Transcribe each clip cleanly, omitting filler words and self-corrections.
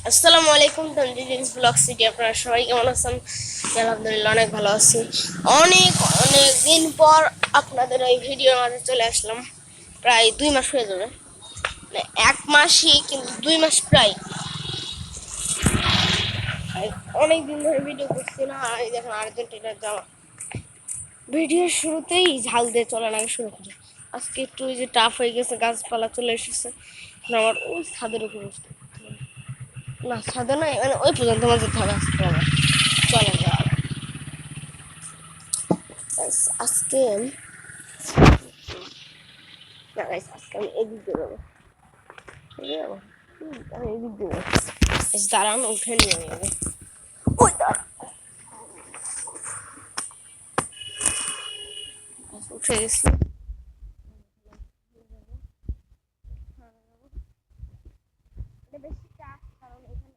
আসসালামু আলাইকুম তঞ্জিল blog city. আপনারা সবাই কেমন আছেন? আলহামদুলিল্লাহ অনেক ভালো আছি। অনেক অনেক দিন পর আপনাদের এই ভিডিওর মাঝে চলে আসলাম। প্রায় 2 মাস হয়ে যাবে, মানে 1 মাসই, কিন্তু 2 মাস প্রায়। অনেক দিন ধরে ভিডিও করছি না। আর এই দেখেন আর্জেন্টিনার জামা। ভিডিওর শুরুতেই ঝাল দিয়ে চলে না শুরু করি। আজকে একটু ওই যে টাফ হয়ে গেছে, গাছপালা চলে এসেছে। আমার ওই ছাদের উপর বসতে না, ছাদে নয়, মানে ওই পর্যন্ত আমার যেতে হবে। আসতে হবে, চলে যাওয়া। আজকে না গাইস, আজকে আমি এদিক দিয়ে যাবো। এদিকে যাবো? আমি এদিক দিয়ে যাবো। দাঁড়ান, উঠে নিয়ে যাবে। ওই দাঁড়ান, উঠে গেছি। বেশি চাপ, কারণ এখানে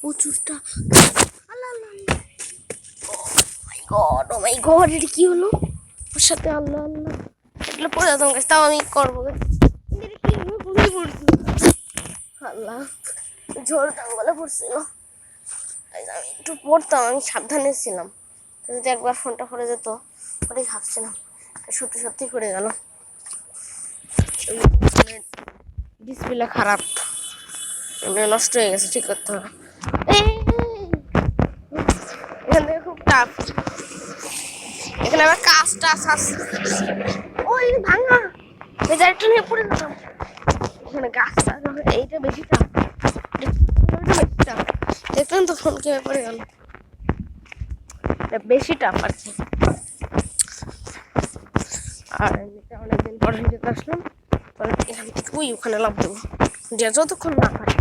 প্রচুরটা। ও মাই গড, এটা কি হলো ওর সাথে? আল্লাহ আল্লাহ, এগুলো পড়ে যেতাম গাছ, তাও আমি করবো। এটা কি হলো? ঘুমিয়ে পড়ছি। আল্লাহ, ঝোর জঙ্গলে পড়ছিল। আমি একটু পড়তাম, আমি সাবধানে ছিলাম। যদি একবার ফোনটা পড়ে যেত, ওটাই ভাবছিলাম। সত্যি সত্যি পড়ে গেল। ডিসপ্লে খারাপ, নষ্ট হয়ে গেছে, ঠিক করতে হবে। এখান থেকে খুব টাফ। এখানে আবার কাজ টাচ আছে। ওই ভাঙা একটু নিয়ে পড়ে যেতাম। এখানে গাছ টাছ, এইটা বেশি টাফ। দেখলেন তো ফোন কিভাবে পড়ে গেল। বেশি টাফ আর কি। আর এমনিতে অনেকদিন পর ভিডিওতে আসলাম। এখান থেকে ওই ওখানে লাভ দেবো, যে যতক্ষণ না পারে।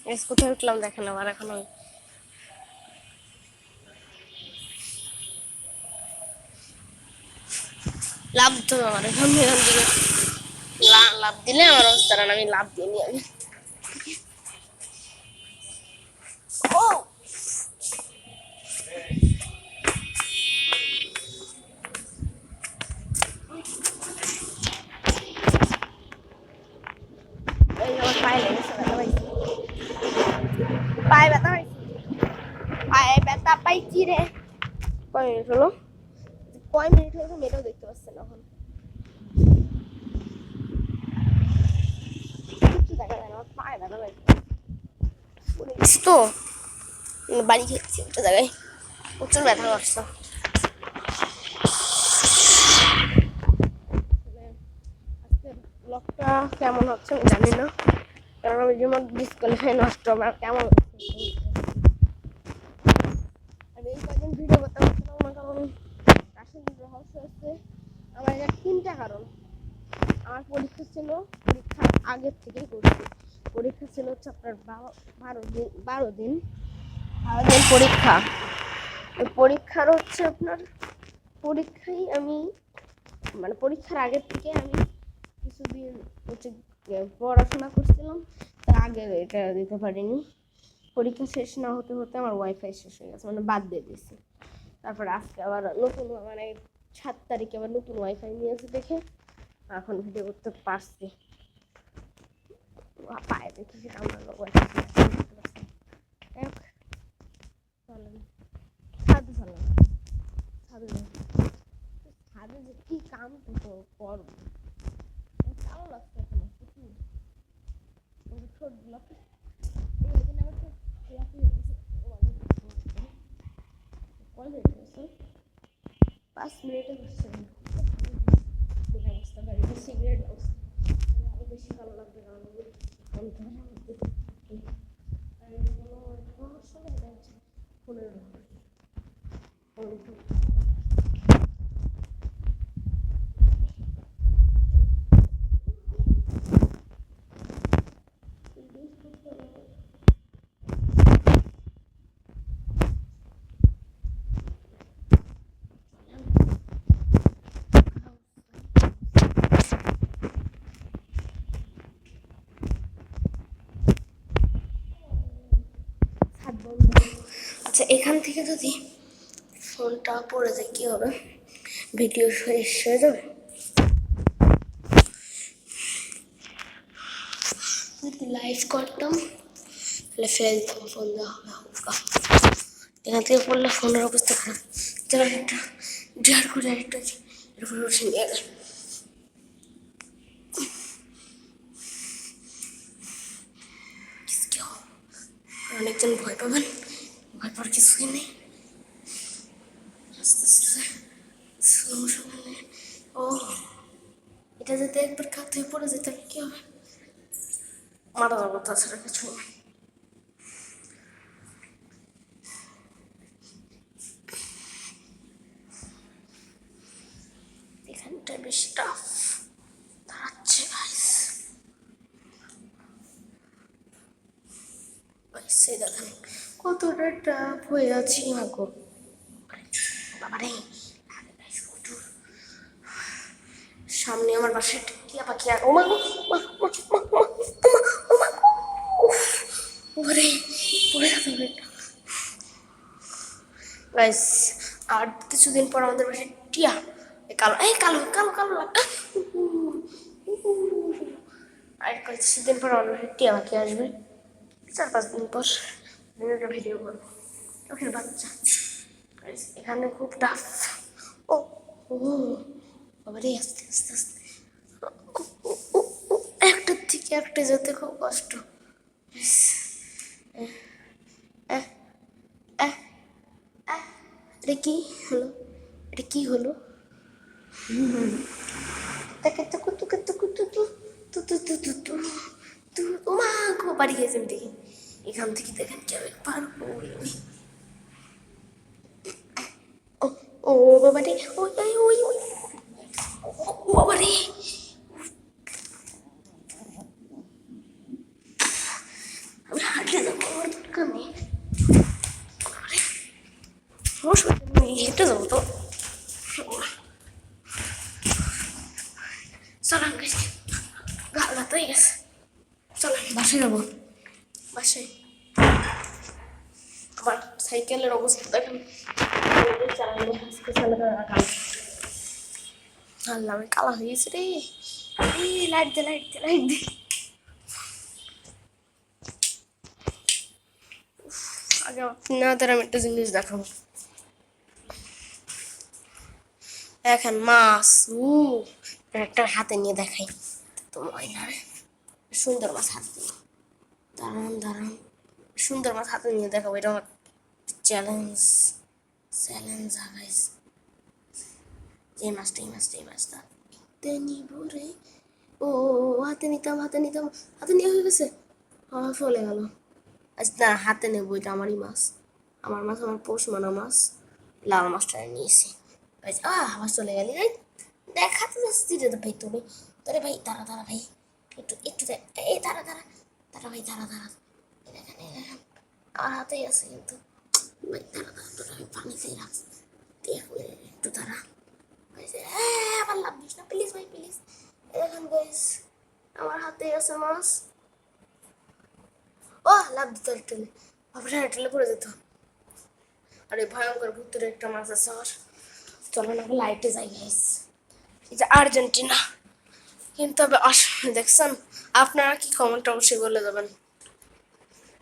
আমি কোথায় উঠলাম দেখেন, আবার এখন লাভ তো আমার এখন এখান থেকে লাভ দিলে আমার অবস্থা, আমি লাভ দিয়ে নিয়ে আমি ও এই আমার পায়ে লেগেছে, ব্যথা পাইছি, পায়ে ব্যথা পাইছি, পায়ে ব্যথা পাইছি রে। কয় মিনিট হলো? কয় মিনিট হলো মেয়েটাও দেখতে পাচ্ছে না এখন। কিছু দেখা যায় না, আমার পায়ে ব্যথা পাইছি। পড়ে গেছি তো, বাড়ি খেয়েছি একটা জায়গায়, প্রচুর ব্যথা করছে। আজকের ব্লগটা কেমন হচ্ছে আমি জানি না, কারণ আমি যেমন ডিসকালিফাই নষ্ট আমার কেমন আমি এই কদিন ভিডিও করতে পারছিলাম না, কারণ আসল রহস্য হচ্ছে আমার এটা 3টা কারণ। আমার পরীক্ষা ছিল, পরীক্ষার আগের থেকেই করছি। পরীক্ষা ছিল হচ্ছে আপনার 12 দিন পরীক্ষা। ওই পরীক্ষার হচ্ছে আপনার পরীক্ষায় আমি, মানে পরীক্ষার আগের থেকে আমি কিছুদিন হচ্ছে পড়াশোনা করছিলাম, তার আগে এটা দিতে পারিনি। পরীক্ষা শেষ না হতে হতে আমার ওয়াইফাই শেষ হয়ে গেছে, মানে বাদ দিয়ে দিয়েছি। তারপর আজকে আবার নতুন, মানে 7 তারিখে আবার নতুন ওয়াইফাই নিয়েছে দেখে এখন ভিডিও করতে পারছি। পায়ে দেখি সেটা আমরা ওয়াইফাই কি কাম তো করবো, ভালো লাগছে এখন প্রচুর ঠোঁট গুলাতে কয় মিনিট হয়েছে? 5 মিনিটে হচ্ছে সিগারেট আরো বেশি ভালো লাগবে কারণ ফোনের আচ্ছা, এখান থেকে যদি ফোনটা পড়ে যায় কি হবে? ভিডিও শেষ হয়ে যাবে। যদি লাইভ করতাম তাহলে ফেলে দিতাম, ফোন দেওয়া হবে হালকা। এখান থেকে পড়লে ফোনের অবস্থা খারাপ। যেমন একটা ডেয়ার করে আরেকটা এরপরে উঠে নিয়ে গেল। অনেকজন ভয় পাবেন, ভয় পাওয়ার কিছুই নেই। আস্তে আস্তে ও এটা যদি একবার কাত হয়ে পড়ে যেত কি হবে? মারা যাবো, তাছাড়া কিছু না। এখানটা বেশি টাফ দাঁড়াচ্ছে গাইস। সেই দেখেন কতটা টাফ হয়ে আছি মাগো বাবারে। সামনে আমার বাসায় টিয়া পাখি আর ও মাগো ওরে পড়ে যাবে গাইস। আর কিছুদিন পর আমাদের বাসায় টিয়া কালো কালো কালো কালো আর কিছুদিন পর আমাদের বাসায় টিয়া পাখি আসবে। 4-5 দিন পর একটা ভিডিও করবো ওখানে বাচ্চা। এখানে খুব টাফ। ও ও বাবারে আস্তে আস্তে আস্তে একটার থেকে একটা যেতে খুব কষ্ট। এটা কি হলো? এটা কি হলো? বাড়ি গেছে দেখি। এখান থেকে দেখেন কেমন পারবো ও বাবারে ওই ওই ওই বাবারে। আমি হাঁটলে যাবো, আমার দরকার নেই, হেঁটে যাবো তো। চলান গেছে গালা তো হয়ে গেছে। চলেন বাসায় যাবো। বাসায় আমার সাইকেলের অবস্থা দেখেন, আল্লাহ আমি কালা হয়ে গেছি রে। লাইট দে লাইট দে লাইট দে। আগে আপনাদের আমি একটা জিনিস দেখাবো। দেখেন মাছ একটা হাতে নিয়ে দেখাই তো ময়না সুন্দর মাছ হাতে নিয়ে দাঁড়ান দাঁড়ান সুন্দর মাছ হাতে নিয়ে দেখাবো। এটা আমার চ্যালেঞ্জ চ্যালেঞ্জ গাইস। এই মাছটা হাতে নিব রে। ও হাতে নিতাম হাতে নিতাম, হাতে নিয়ে হয়ে গেছে, চলে গেল। আচ্ছা না, হাতে নেবো, এটা আমারই মাছ, আমার মাছ, আমার পোষ মানা মাছ। লাল মাছটা নিয়েছি। আবার চলে গেলি রে, দেখাতে যাচ্ছি রে ভাই তোরে তোরে ভাই। দাঁড়া দাঁড়া ভাই, একটু একটু এই দাঁড়া দাঁড়া দাঁড়া ভাই, দাঁড়া দাঁড়া। দেখেন আমার হাতেই আছে কিন্তু ভাই, দাঁড়া দাঁড়া তোরা আমি পানিতেই রাখছি, একটু দাঁড়া। আবার লাভ দিস না প্লিজ ভাই প্লিজ। দেখেন গাইস আমার হাতেই আছে মাছ। ও লাভ দিত টেলে, আপনার টেলে পড়ে যেত। আরে ভয়ঙ্কর ভুতুরে একটা মাছ আছে আমার। চলো না লাইটে যাই গাইস। এটা আর্জেন্টিনা কিন্তু দেখছেন আপনারা কি কমেন্ট অবশ্যই বলে যাবেন।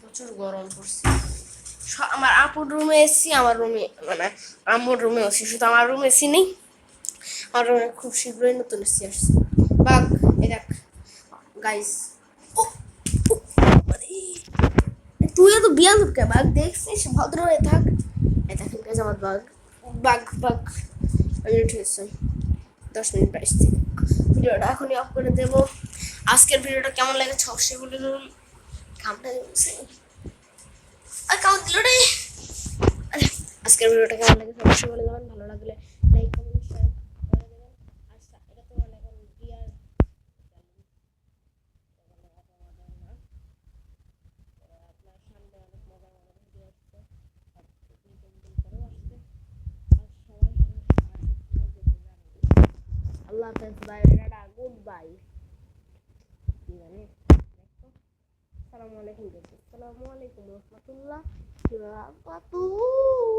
প্রচুর গরম পড়ছে। আমার আপুর রুমে এসি, আমার রুমে মানে আম্মুর রুমে এসি, শুধু আমার রুমে এসি নেই, আর খুব শীঘ্রই নতুন এসি আসছে বাঘ। এই দেখ গাইস, তুই তো বিয়াল কে বাঘ দেখছিস, ভদ্র হয়ে থাক। এই দেখেন গাইস আমার বাঘ, বাঘ বাঘ। আমি উঠে এসেছি 10 মিনিট 22 থেকে। ভিডিওটা এখনই অফ করে দেবো। আজকের ভিডিওটা কেমন লেগেছে অবশ্যই বলে দেবেন। কামটা দিচ্ছে আর কাউন্ট দিল রে। আজকের ভিডিওটা কেমন লেগেছে অবশ্যই বলে দেবেন। ভালো লাগলে লাইক কমেন্ট শেয়ার করে দেবেন। আচ্ছা এটা তো মানে এখন বিয়ার আপনার সামনে অনেক মজার মজার ভিডিও আসছে, আর নতুন করেও আসছে। আর সবাই আল্লাহ হাফেজ, বাই বাই, গুড বাই। কি জানি আসসালামু আলাইকুম, আসসালামু আলাইকুম রহমতুল্লাহ বারাকাতুহু।